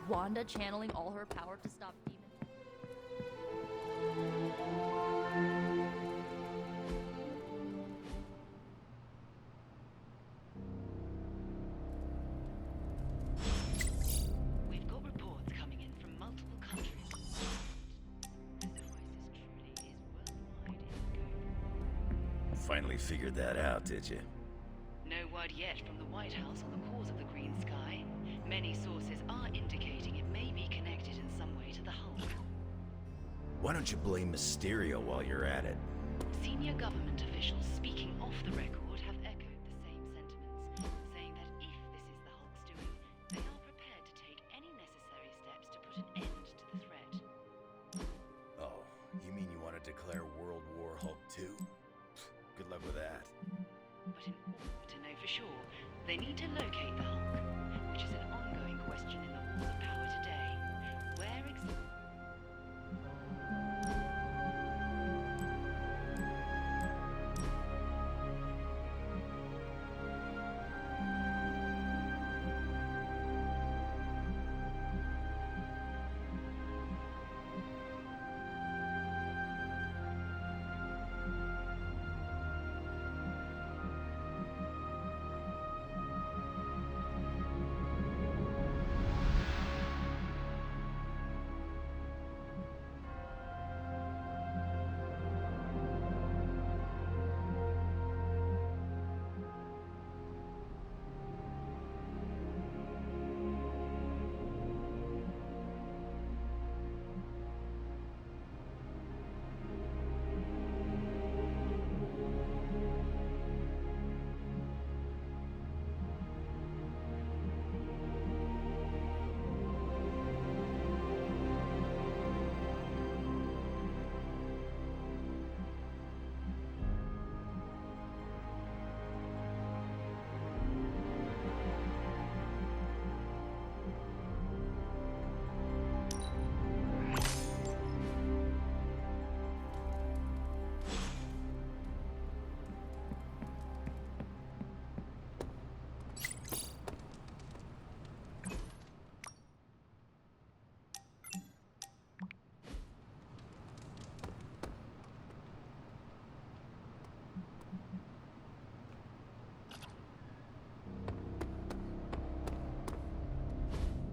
Wanda channeling all her power to stop demons. We've got reports coming in from multiple countries. The crisis truly is worldwide in scope. Finally figured that out, did you? No word yet from the White House on the cause of the green sky. Many sources are indicating it may be connected in some way to the Hulk. Why don't you blame Mysterio while you're at it? Senior government officials speaking off the record have echoed the same sentiments, saying that if this is the Hulk's doing, they are prepared to take any necessary steps to put an end to the threat. Oh, you mean you want to declare World War Hulk 2? Good luck with that. But in order to know for sure, they need to locate the Hulk, which is an ongoing question in the Wars of Power today. Where exactly?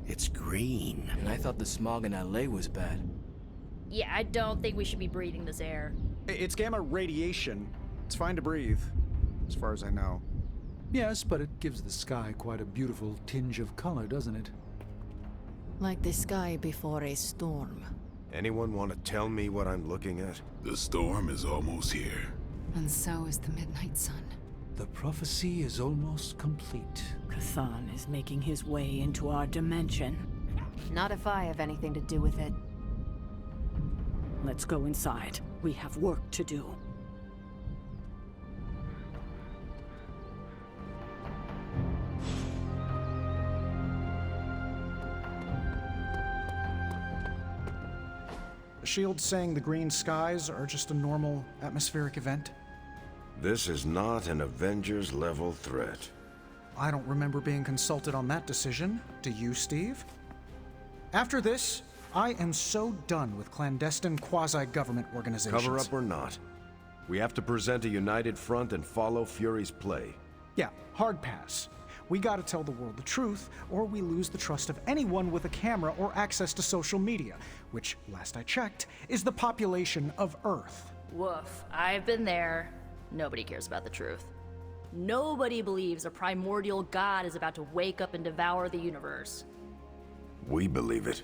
It's green. And I thought the smog in LA was bad. Yeah, I don't think we should be breathing this air. It's gamma radiation. It's fine to breathe, as far as I know. Yes, but it gives the sky quite a beautiful tinge of color, doesn't it? Like the sky before a storm. Anyone want to tell me what I'm looking at? The storm is almost here. And so is the midnight sun. The prophecy is almost complete. Chthon is making his way into our dimension. Not if I have anything to do with it. Let's go inside. We have work to do. The shield's saying the green skies are just a normal atmospheric event. This is not an Avengers-level threat. I don't remember being consulted on that decision. Do you, Steve? After this, I am so done with clandestine quasi-government organizations. Cover up or not, we have to present a united front and follow Fury's play. Yeah, hard pass. We gotta tell the world the truth, or we lose the trust of anyone with a camera or access to social media, which, last I checked, is the population of Earth. Woof, I've been there. Nobody cares about the truth. Nobody believes a primordial god is about to wake up and devour the universe. We believe it.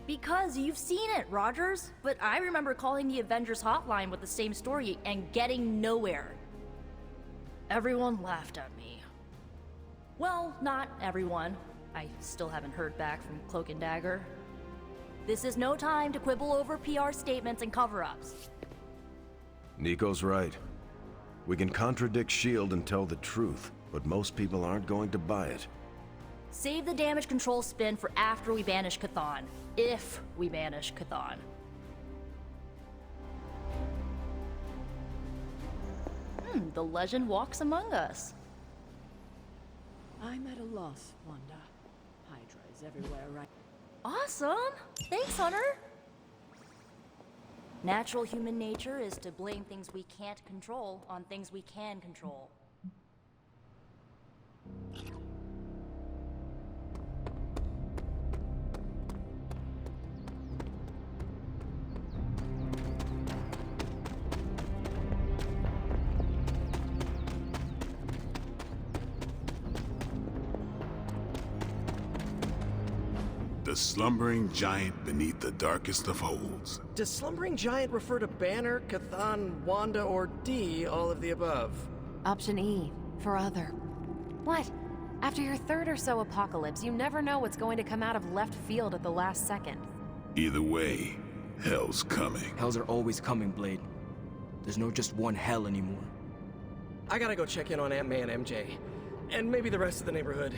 Because you've seen it, Rogers. But I remember calling the Avengers hotline with the same story and getting nowhere. Everyone laughed at me. Well, not everyone. I still haven't heard back from Cloak and Dagger. This is no time to quibble over PR statements and cover-ups. Nico's right. We can contradict S.H.I.E.L.D. and tell the truth, but most people aren't going to buy it. Save the damage control spin for after we banish Chthon. If we banish Chthon. The legend walks among us. I'm at a loss, Wanda. Hydra is everywhere right Awesome! Thanks, Hunter! Natural human nature is to blame things we can't control on things we can control. The slumbering giant beneath the darkest of holds. Does slumbering giant refer to Banner, Chthon, Wanda, or D, all of the above? Option E, for other. What? After your third or so apocalypse, you never know what's going to come out of left field at the last second. Either way, hell's coming. Hells are always coming, Blade. There's no just one hell anymore. I gotta go check in on Aunt May and MJ. And maybe the rest of the neighborhood.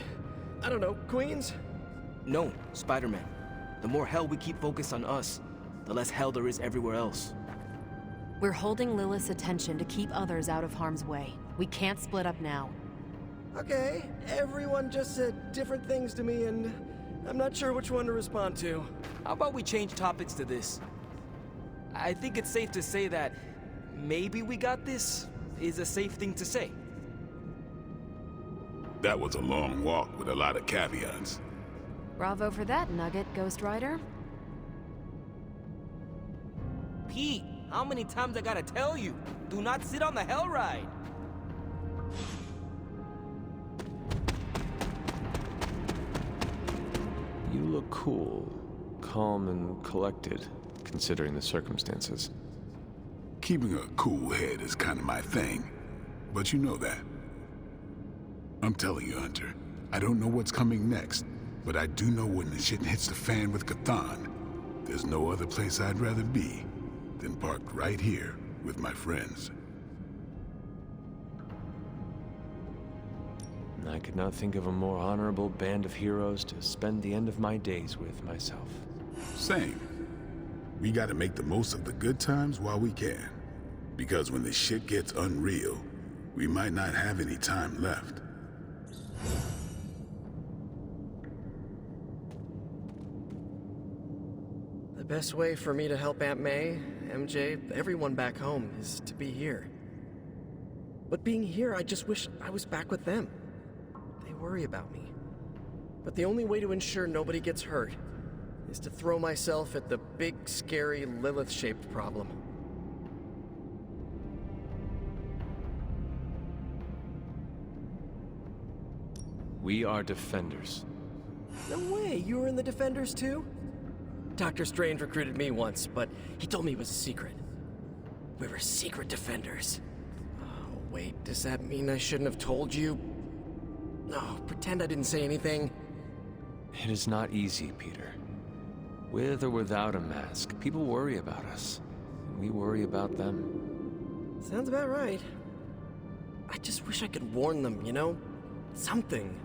I don't know, Queens? No, Spider-Man. The more hell we keep focused on us, the less hell there is everywhere else. We're holding Lilith's attention to keep others out of harm's way. We can't split up now. Okay, everyone just said different things to me, and I'm not sure which one to respond to. How about we change topics to this? I think it's safe to say that maybe we got this is a safe thing to say. That was a long walk with a lot of caveats. Bravo for that nugget, Ghost Rider. Pete, how many times I gotta tell you? Do not sit on the hell ride! You look cool, calm and collected, considering the circumstances. Keeping a cool head is kind of my thing, but you know that. I'm telling you, Hunter, I don't know what's coming next, but I do know when the shit hits the fan with Chthon, there's no other place I'd rather be than parked right here with my friends. I could not think of a more honorable band of heroes to spend the end of my days with myself. Same. We gotta make the most of the good times while we can. Because when the shit gets unreal, we might not have any time left. The best way for me to help Aunt May, MJ, everyone back home is to be here. But being here, I just wish I was back with them. They worry about me. But the only way to ensure nobody gets hurt is to throw myself at the big, scary, Lilith-shaped problem. We are defenders. No way, you were in the Defenders too? Dr. Strange recruited me once, but he told me it was a secret. We were secret Defenders. Oh, wait, does that mean I shouldn't have told you? No, pretend I didn't say anything. It is not easy, Peter. With or without a mask, people worry about us. And we worry about them. Sounds about right. I just wish I could warn them, you know? Something.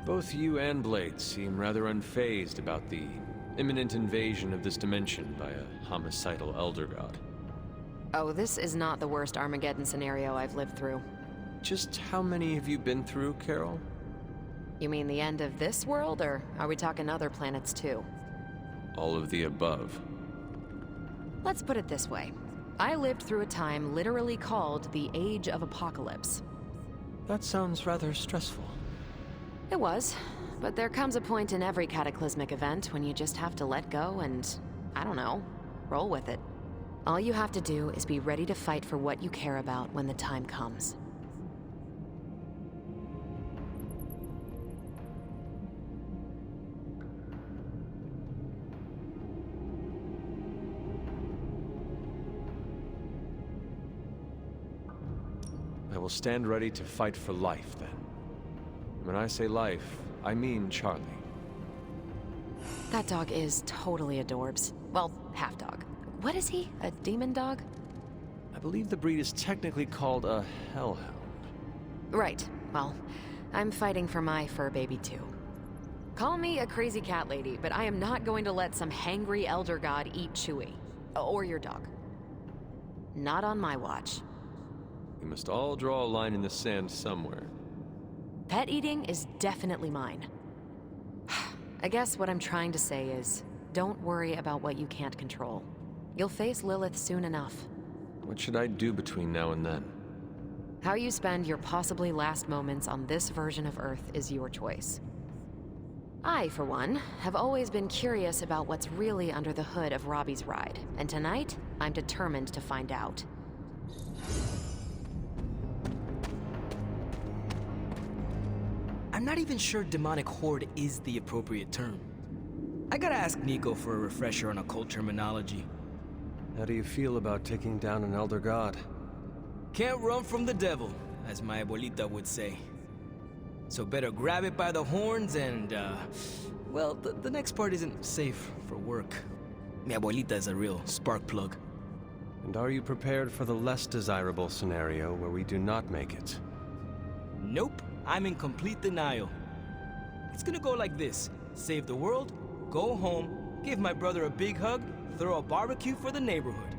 Both you and Blade seem rather unfazed about the imminent invasion of this dimension by a homicidal elder god. Oh, this is not the worst Armageddon scenario I've lived through. Just how many have you been through, Carol? You mean the end of this world, or are we talking other planets too? All of the above. Let's put it this way. I lived through a time literally called the Age of Apocalypse. That sounds rather stressful. It was, but there comes a point in every cataclysmic event when you just have to let go and, I don't know, roll with it. All you have to do is be ready to fight for what you care about when the time comes. I will stand ready to fight for life, then. When I say life, I mean Charlie. That dog is totally adorbs. Well, half dog. What is he? A demon dog? I believe the breed is technically called a hellhound. Right. Well, I'm fighting for my fur baby too. Call me a crazy cat lady, but I am not going to let some hangry elder god eat Chewie. Or your dog. Not on my watch. We must all draw a line in the sand somewhere. Pet eating is definitely mine. I guess what I'm trying to say is, don't worry about what you can't control. You'll face Lilith soon enough. What should I do between now and then? How you spend your possibly last moments on this version of Earth is your choice. I, for one, have always been curious about what's really under the hood of Robbie's ride, and tonight, I'm determined to find out. I'm not even sure demonic horde is the appropriate term. I gotta ask Nico for a refresher on occult terminology. How do you feel about taking down an elder god? Can't run from the devil, as my abuelita would say. So better grab it by the horns and, well, the next part isn't safe for work. Mi abuelita is a real spark plug. And are you prepared for the less desirable scenario where we do not make it? Nope, I'm in complete denial. It's gonna go like this. Save the world, go home, give my brother a big hug, throw a barbecue for the neighborhood.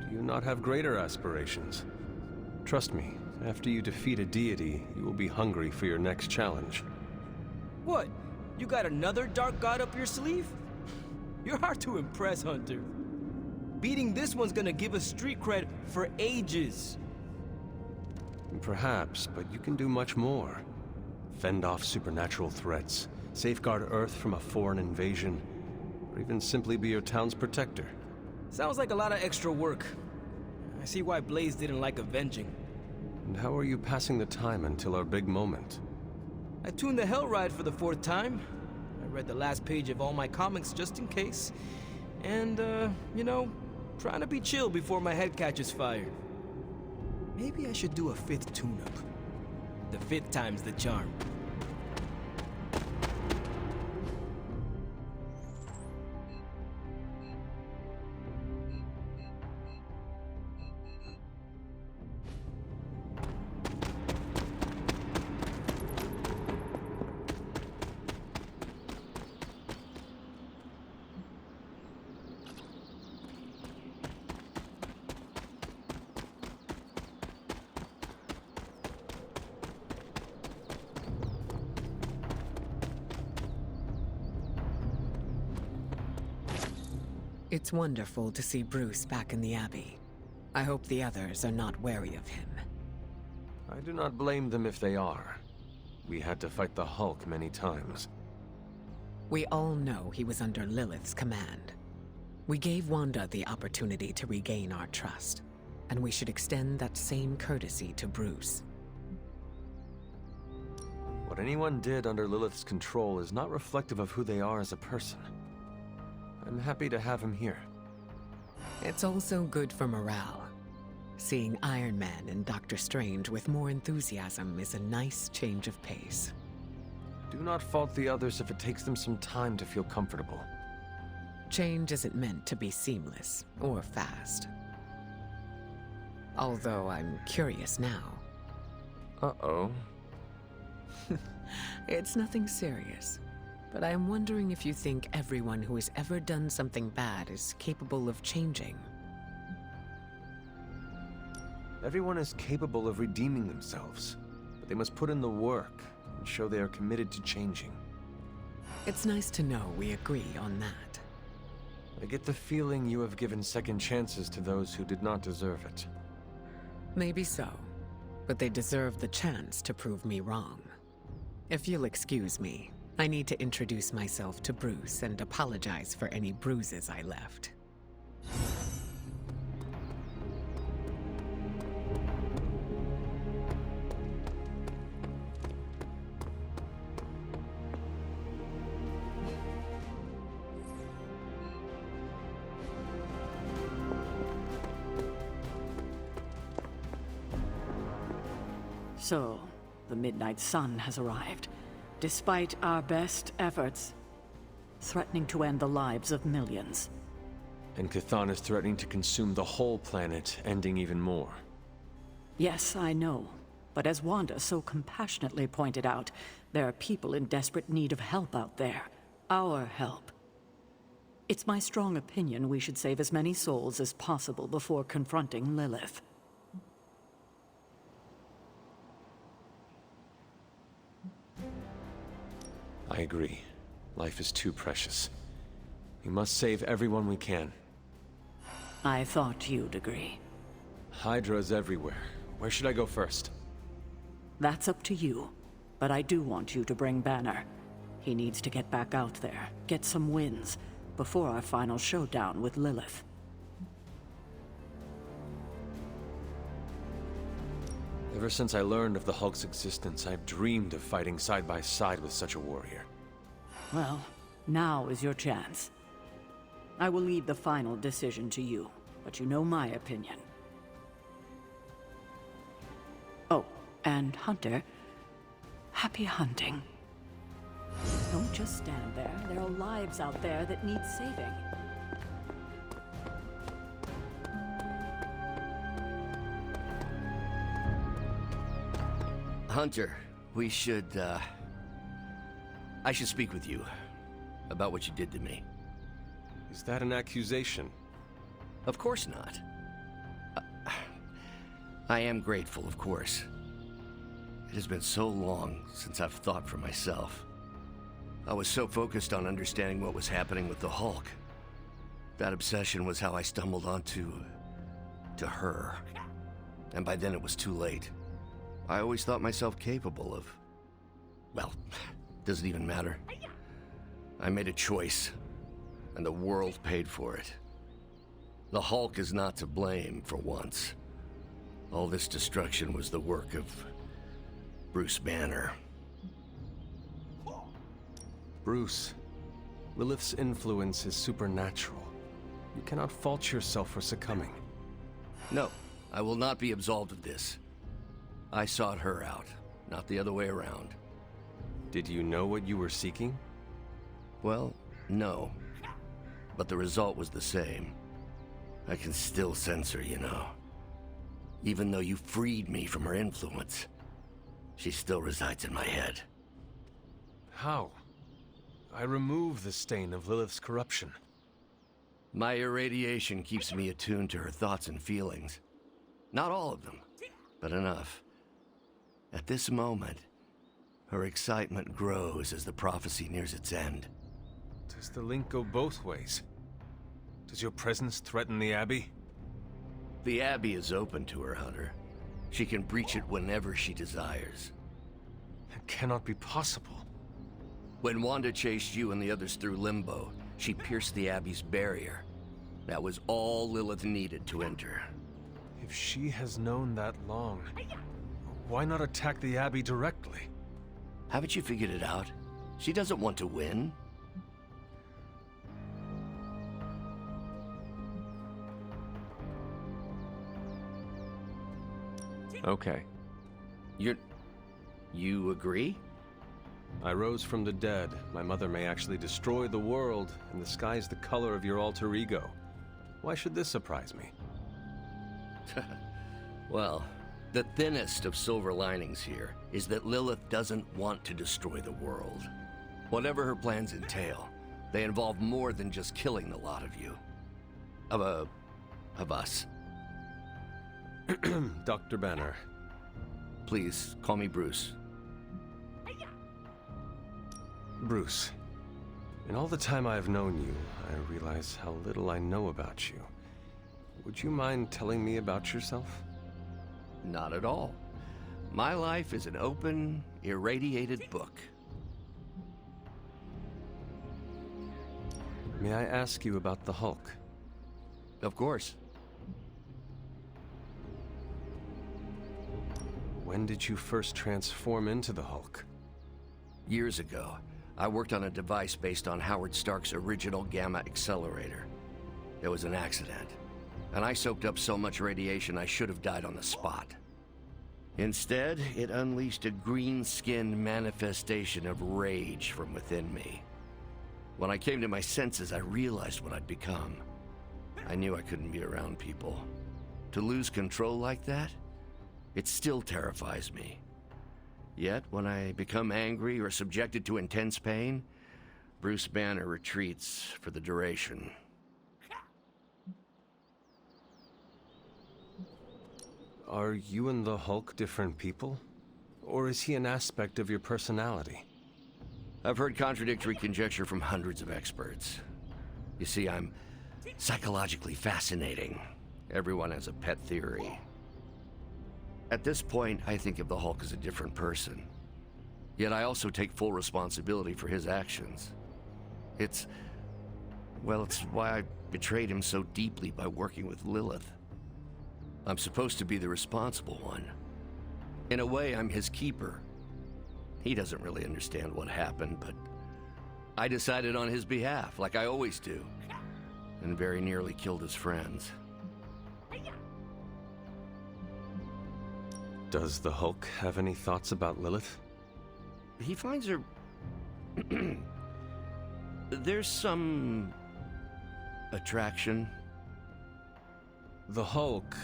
Do you not have greater aspirations? Trust me, after you defeat a deity, you will be hungry for your next challenge. What? You got another dark god up your sleeve? You're hard to impress, Hunter. Beating this one's gonna give us street cred for ages. Perhaps, but you can do much more. Fend off supernatural threats, safeguard Earth from a foreign invasion, or even simply be your town's protector. Sounds like a lot of extra work. I see why Blaze didn't like avenging. And how are you passing the time until our big moment? I tuned the Hell Ride for the 4th time. I read the last page of all my comics just in case. And, you know, trying to be chill before my head catches fire. Maybe I should do a 5th tune-up. The 5th time's the charm. It's wonderful to see Bruce back in the Abbey. I hope the others are not wary of him. I do not blame them if they are. We had to fight the Hulk many times. We all know he was under Lilith's command. We gave Wanda the opportunity to regain our trust, and we should extend that same courtesy to Bruce. What anyone did under Lilith's control is not reflective of who they are as a person. I'm happy to have him here. It's also good for morale. Seeing Iron Man and Doctor Strange with more enthusiasm is a nice change of pace. Do not fault the others if it takes them some time to feel comfortable. Change isn't meant to be seamless or fast. Although I'm curious now. Uh-oh. It's nothing serious. But I am wondering if you think everyone who has ever done something bad is capable of changing. Everyone is capable of redeeming themselves, but they must put in the work and show they are committed to changing. It's nice to know we agree on that. I get the feeling you have given second chances to those who did not deserve it. Maybe so, but they deserve the chance to prove me wrong. If you'll excuse me, I need to introduce myself to Bruce and apologize for any bruises I left. So, the Midnight Sun has arrived. Despite our best efforts, threatening to end the lives of millions. And Chthon is threatening to consume the whole planet, ending even more. Yes, I know. But as Wanda so compassionately pointed out, there are people in desperate need of help out there. Our help. It's my strong opinion we should save as many souls as possible before confronting Lilith. I agree. Life is too precious. We must save everyone we can. I thought you'd agree. Hydra's everywhere. Where should I go first? That's up to you. But I do want you to bring Banner. He needs to get back out there, get some wins, before our final showdown with Lilith. Ever since I learned of the Hulk's existence, I've dreamed of fighting side by side with such a warrior. Well, now is your chance. I will leave the final decision to you, but you know my opinion. Oh, and Hunter, happy hunting. Don't just stand there. There are lives out there that need saving. Hunter, we should, I should speak with you about what you did to me. Is that an accusation? Of course not. I am grateful, of course. It has been so long since I've thought for myself. I was so focused on understanding what was happening with the Hulk. That obsession was how I stumbled onto her. And by then it was too late. I always thought myself capable of... well, doesn't even matter. I made a choice, and the world paid for it. The Hulk is not to blame for once. All this destruction was the work of Bruce Banner. Bruce, Lilith's influence is supernatural. You cannot fault yourself for succumbing. No, I will not be absolved of this. I sought her out, not the other way around. Did you know what you were seeking? Well, no. But the result was the same. I can still sense her, you know. Even though you freed me from her influence, she still resides in my head. How? I remove the stain of Lilith's corruption. My irradiation keeps me attuned to her thoughts and feelings. Not all of them, but enough. At this moment, her excitement grows as the prophecy nears its end. Does the link go both ways? Does your presence threaten the Abbey? The Abbey is open to her, Hunter. She can breach it whenever she desires. It cannot be possible. When Wanda chased you and the others through Limbo, she pierced the Abbey's barrier. That was all Lilith needed to enter. If she has known that long, why not attack the Abbey directly? Haven't you figured it out? She doesn't want to win. Okay. You agree? I rose from the dead. My mother may actually destroy the world, and the sky is the color of your alter ego. Why should this surprise me? Well, the thinnest of silver linings here is that Lilith doesn't want to destroy the world. Whatever her plans entail, they involve more than just killing the lot of you. Of us. Dr. Banner. Please, call me Bruce. Bruce, in all the time I've known you, I realize how little I know about you. Would you mind telling me about yourself? Not at all. My life is an open, irradiated book. May I ask you about the Hulk? Of course. When did you first transform into the Hulk? Years ago. I worked on a device based on Howard Stark's original gamma accelerator. There was an accident, and I soaked up so much radiation I should have died on the spot. Instead, it unleashed a green-skinned manifestation of rage from within me. When I came to my senses, I realized what I'd become. I knew I couldn't be around people. To lose control like that? It still terrifies me. Yet, when I become angry or subjected to intense pain, Bruce Banner retreats for the duration. Are you and the Hulk different people? Or is he an aspect of your personality? I've heard contradictory conjecture from hundreds of experts. You see, I'm psychologically fascinating. Everyone has a pet theory. At this point, I think of the Hulk as a different person. Yet I also take full responsibility for his actions. It's why I betrayed him so deeply by working with Lilith. I'm supposed to be the responsible one. In a way, I'm his keeper. He doesn't really understand what happened, but I decided on his behalf, like I always do, and very nearly killed his friends. Does the Hulk have any thoughts about Lilith? He finds her... There's some... attraction. The Hulk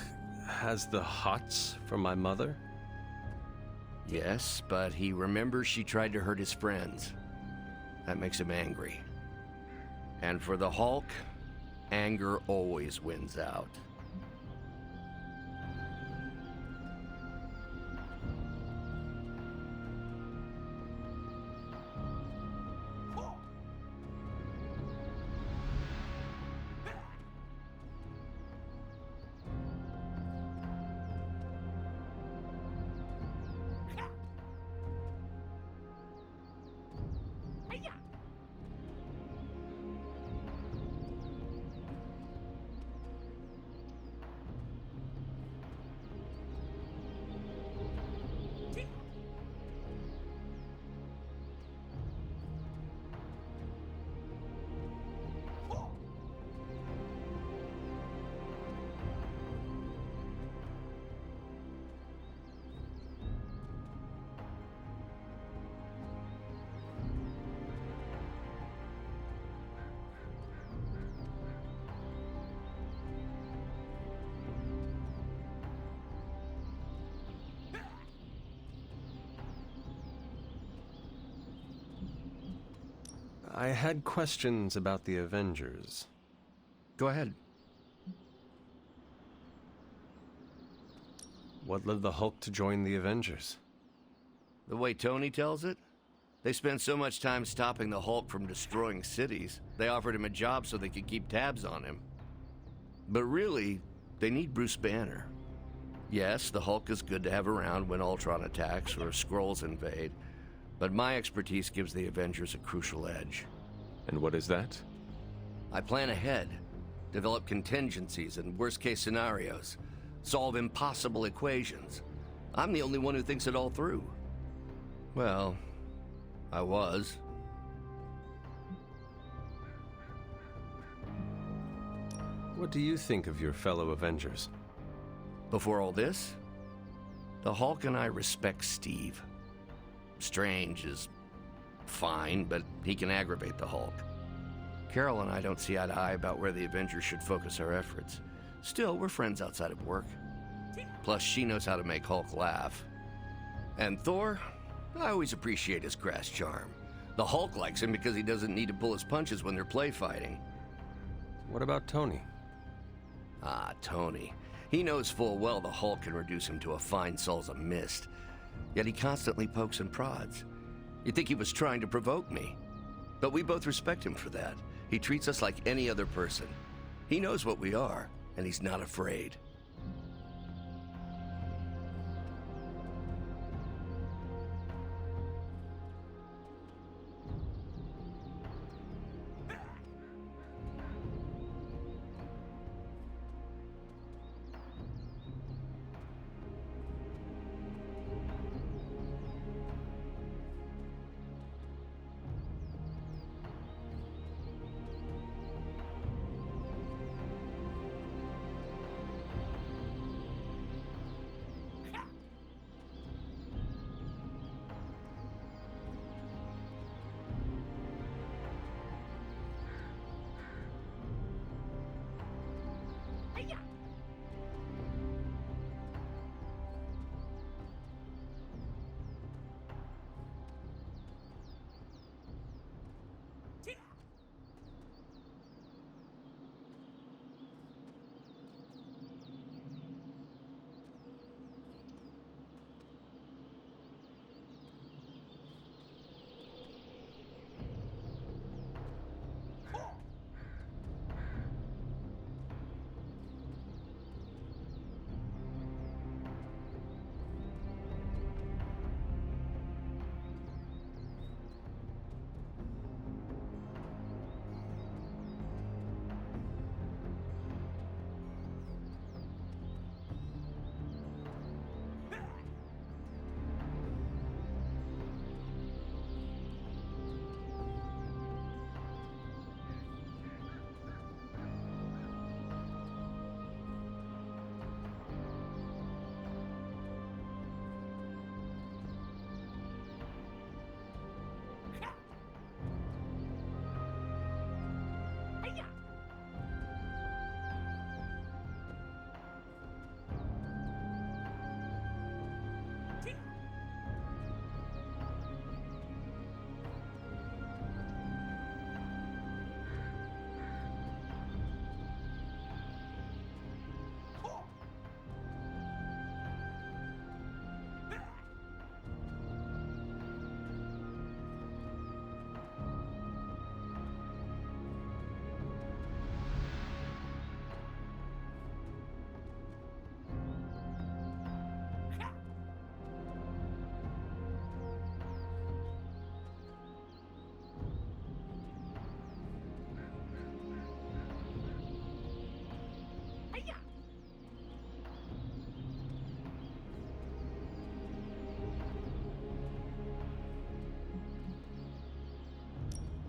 has the hots for my mother? Yes, but he remembers she tried to hurt his friends. That makes him angry. And for the Hulk, anger always wins out. I had questions about the Avengers. Go ahead. What led the Hulk to join the Avengers? The way Tony tells it, they spent so much time stopping the Hulk from destroying cities, they offered him a job so they could keep tabs on him. But really, they need Bruce Banner. Yes, the Hulk is good to have around when Ultron attacks or Skrulls invade, but my expertise gives the Avengers a crucial edge. And what is that? I plan ahead, develop contingencies and worst-case scenarios, solve impossible equations. I'm the only one who thinks it all through. Well, I was. What do you think of your fellow Avengers? Before all this, the Hulk and I respect Steve. Strange is fine, but he can aggravate the Hulk. Carol and I don't see eye to eye about where the Avengers should focus our efforts. Still, we're friends outside of work. Plus, she knows how to make Hulk laugh. And Thor, I always appreciate his crass charm. The Hulk likes him because he doesn't need to pull his punches when they're play fighting. What about Tony? Ah, Tony. He knows full well the Hulk can reduce him to a fine Salsa mist. Yet he constantly pokes and prods. You'd think he was trying to provoke me. But we both respect him for that. He treats us like any other person. He knows what we are, and he's not afraid.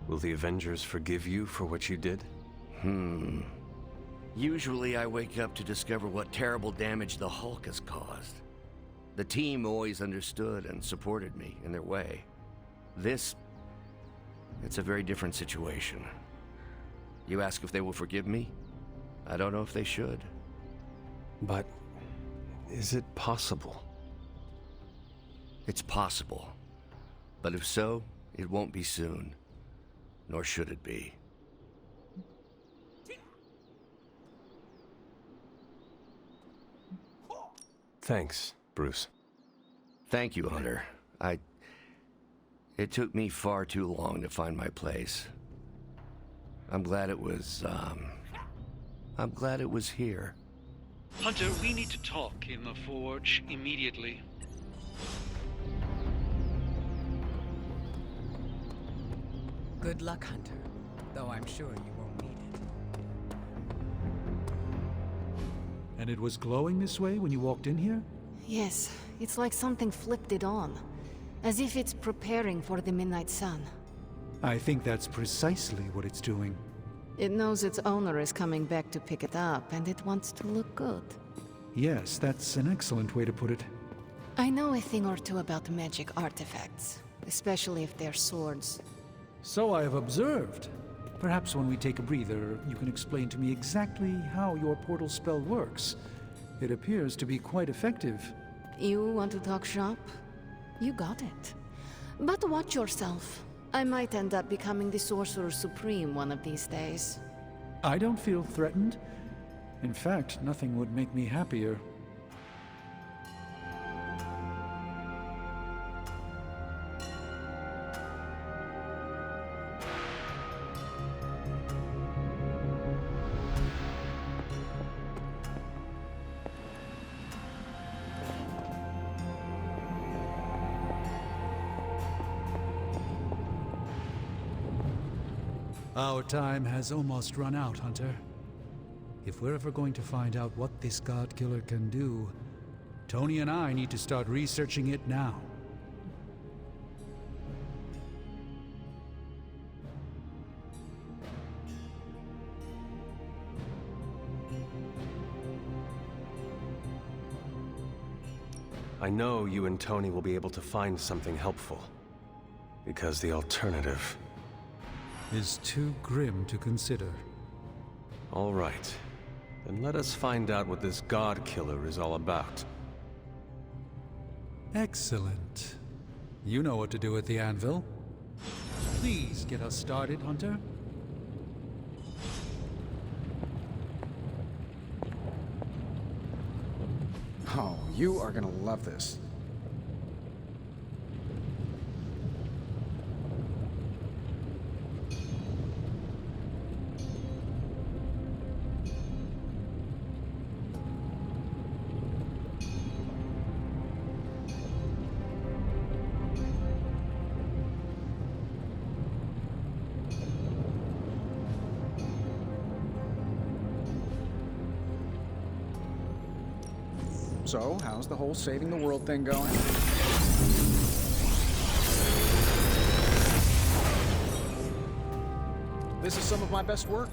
Will the Avengers forgive you for what you did? Usually I wake up to discover what terrible damage the Hulk has caused. The team always understood and supported me in their way. It's a very different situation. You ask if they will forgive me? I don't know if they should. But is it possible? It's possible. But if so, it won't be soon. Nor should it be. Thanks, Bruce. Thank you, Hunter. It took me far too long to find my place. I'm glad it was here. Hunter, we need to talk in the forge immediately. Good luck, Hunter. Though I'm sure you won't need it. And it was glowing this way when you walked in here? Yes, it's like something flipped it on. As if it's preparing for the midnight sun. I think that's precisely what it's doing. It knows its owner is coming back to pick it up, and it wants to look good. Yes, that's an excellent way to put it. I know a thing or two about magic artifacts, especially if they're swords. So I have observed. Perhaps when we take a breather, you can explain to me exactly how your portal spell works. It appears to be quite effective. You want to talk shop? You got it. But watch yourself. I might end up becoming the Sorcerer Supreme one of these days. I don't feel threatened. In fact, nothing would make me happier. Our time has almost run out, Hunter. If we're ever going to find out what this God Killer can do, Tony and I need to start researching it now. I know you and Tony will be able to find something helpful. Because the alternative is too grim to consider. All right. Then let us find out what this God Killer is all about. Excellent. You know what to do with the anvil. Please get us started, Hunter. Oh, you are gonna love this. So, how's the whole saving the world thing going? This is some of my best work.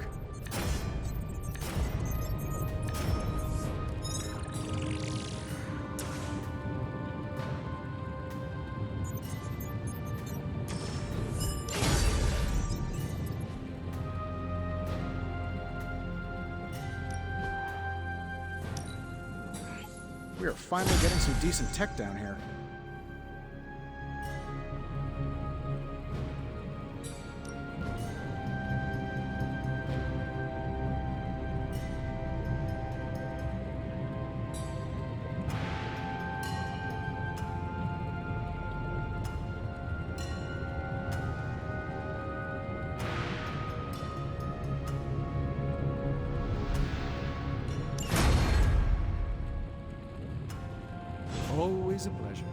We are finally getting some decent tech down here. Always a pleasure.